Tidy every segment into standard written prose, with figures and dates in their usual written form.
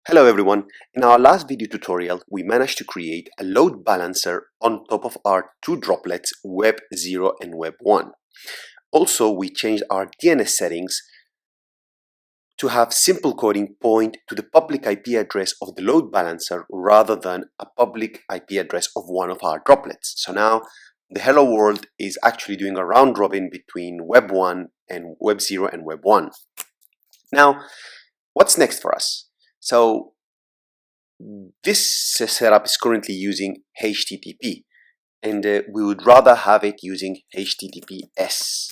Hello everyone, in our last video tutorial we managed to create a load balancer on top of our two droplets Web 0 and Web 1. Also we changed our DNS settings to have simple coding point to the public IP address of the load balancer rather than a public IP address of one of our droplets. So now the hello world is actually doing a round robin between Web 1 and Web 0 and Web 1. Now what's next for us? So this setup is currently using HTTP and we would rather have it using HTTPS.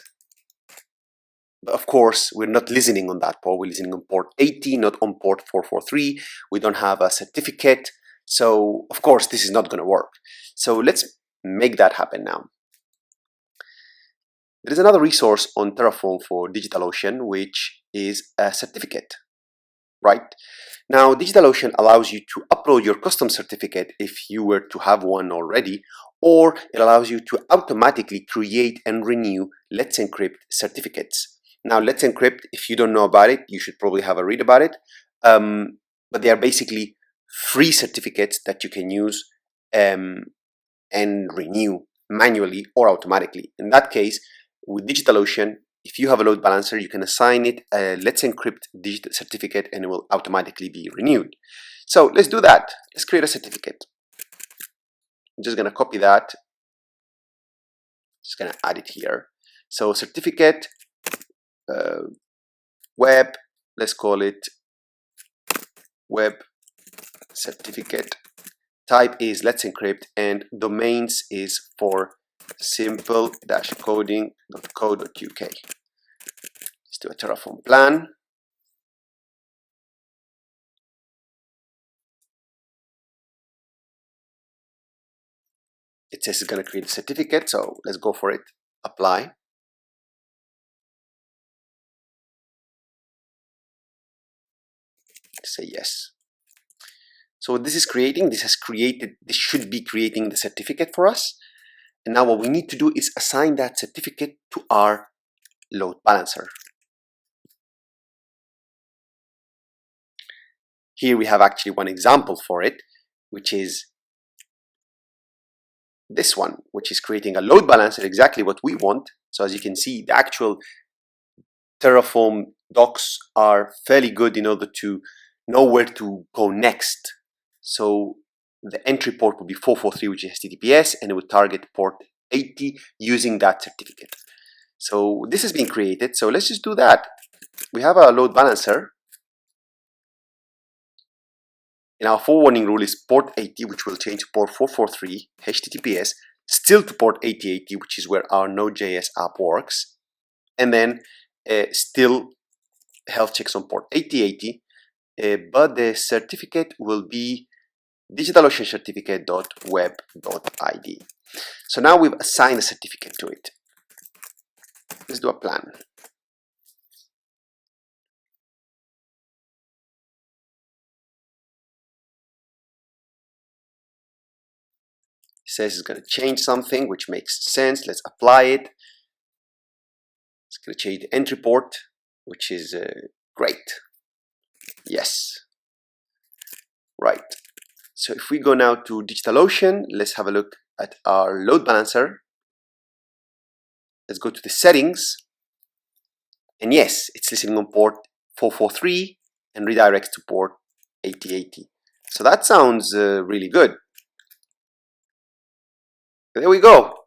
But of course, we're not listening on that port. We're listening on port 80, not on port 443. We don't have a certificate. So of course, this is not going to work. So let's make that happen now. There is another resource on Terraform for DigitalOcean, which is a certificate, right? Now, DigitalOcean allows you to upload your custom certificate if you were to have one already, or it allows you to automatically create and renew Let's Encrypt certificates. Now, Let's Encrypt, if you don't know about it, you should probably have a read about it, but they are basically free certificates that you can use and renew manually or automatically. In that case, with DigitalOcean, if you have a load balancer, you can assign it a Let's Encrypt digital certificate and it will automatically be renewed. So let's do that. Let's create a certificate. I'm just going to copy that. Just going to add it here. So certificate, web, let's call it web certificate. Type is Let's Encrypt and domains is for simple-coding.co.uk. Let's do a Terraform plan. It says it's going to create a certificate, so let's go for it. Apply. Say yes. So what this is creating, this should be creating the certificate for us. And now what we need to do is assign that certificate to our load balancer. Here we have actually one example for it, which is this one, which is creating a load balancer, exactly what we want. So as you can see, the actual Terraform docs are fairly good in order to know where to go next. So the entry port would be 443, which is HTTPS, and it would target port 80 using that certificate. So this has been created. So let's just do that. We have a load balancer. And our forewarning rule is port 80, which will change to port 443, HTTPS, still to port 8080, which is where our Node.js app works. And then still health checks on port 8080. But the certificate will be DigitalOcean certificate.web.id. So now we've assigned a certificate to it. Let's do a plan. It says it's going to change something, which makes sense. Let's apply it. It's going to change the entry port, which is great. Yes. Right. So if we go now to DigitalOcean, let's have a look at our load balancer. Let's go to the settings. And yes, it's listening on port 443 and redirects to port 8080. So that sounds really good. There we go.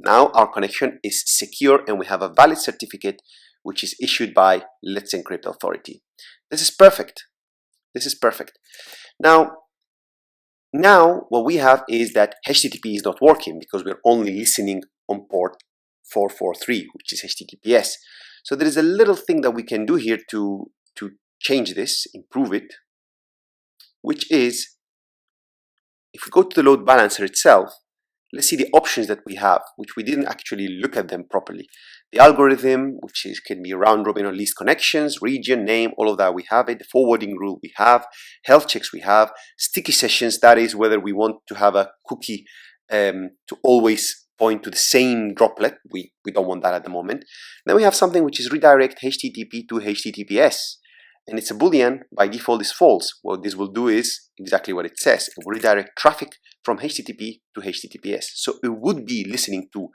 Now our connection is secure and we have a valid certificate which is issued by Let's Encrypt Authority. This is perfect. This is perfect. Now what we have is that HTTP is not working because we're only listening on port 443, which is HTTPS. So there is a little thing that we can do here to change this, improve it, which is if we go to the load balancer itself, let's see the options that we have, which we didn't actually look at them properly. The algorithm, which can be round robin or least connections, region, name, all of that we have it. The forwarding rule we have, health checks we have, sticky sessions, that is whether we want to have a cookie to always point to the same droplet. We don't want that at the moment. Then we have something which is redirect HTTP to HTTPS. and it's a boolean, by default is false. What this will do is exactly what it says. It will redirect traffic from HTTP to HTTPS. So it would be listening to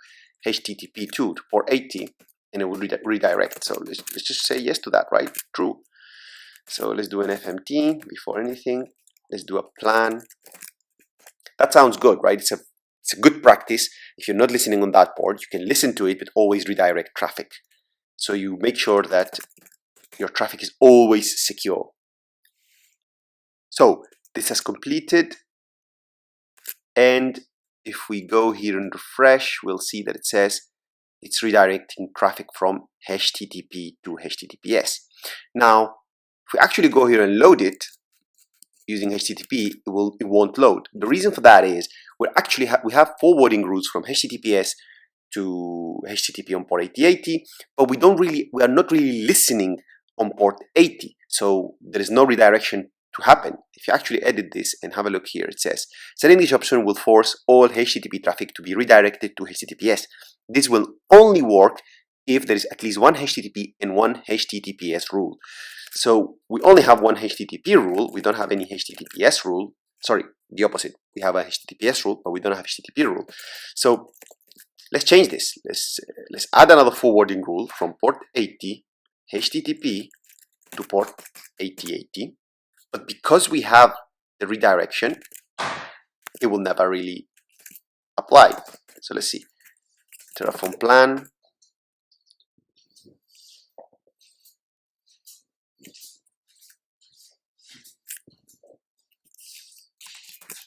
HTTP2 to port 80, and it will redirect. So let's just say yes to that, right? True. So let's do an FMT before anything. Let's do a plan. That sounds good, right? It's a good practice. If you're not listening on that port, you can listen to it, but always redirect traffic. So you make sure that your traffic is always secure. So this has completed. And if we go here and refresh, we'll see that it says it's redirecting traffic from HTTP to HTTPS. Now, if we actually go here and load it using HTTP, it won't load. The reason for that is we have forwarding routes from HTTPS to HTTP on port 8080, but we are not really listening on port 80. So there is no redirection to happen. If you actually edit this and have a look here, it says setting this option will force all HTTP traffic to be redirected to HTTPS. This will only work if there is at least one HTTP and one HTTPS rule. So we only have one HTTP rule. We don't have any HTTPS rule. Sorry, the opposite. We have a HTTPS rule, but we don't have HTTP rule. So let's change this. Let's add another forwarding rule from port 80 HTTP to port 8080. But because we have the redirection, it will never really apply. So let's see. Terraform plan.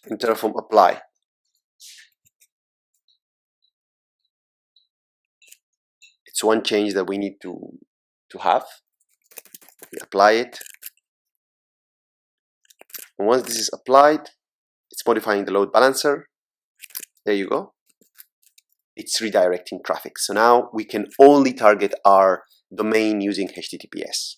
And Terraform apply. It's one change that we need to have. We apply it. And once this is applied, it's modifying the load balancer. There you go. It's redirecting traffic. So now we can only target our domain using HTTPS.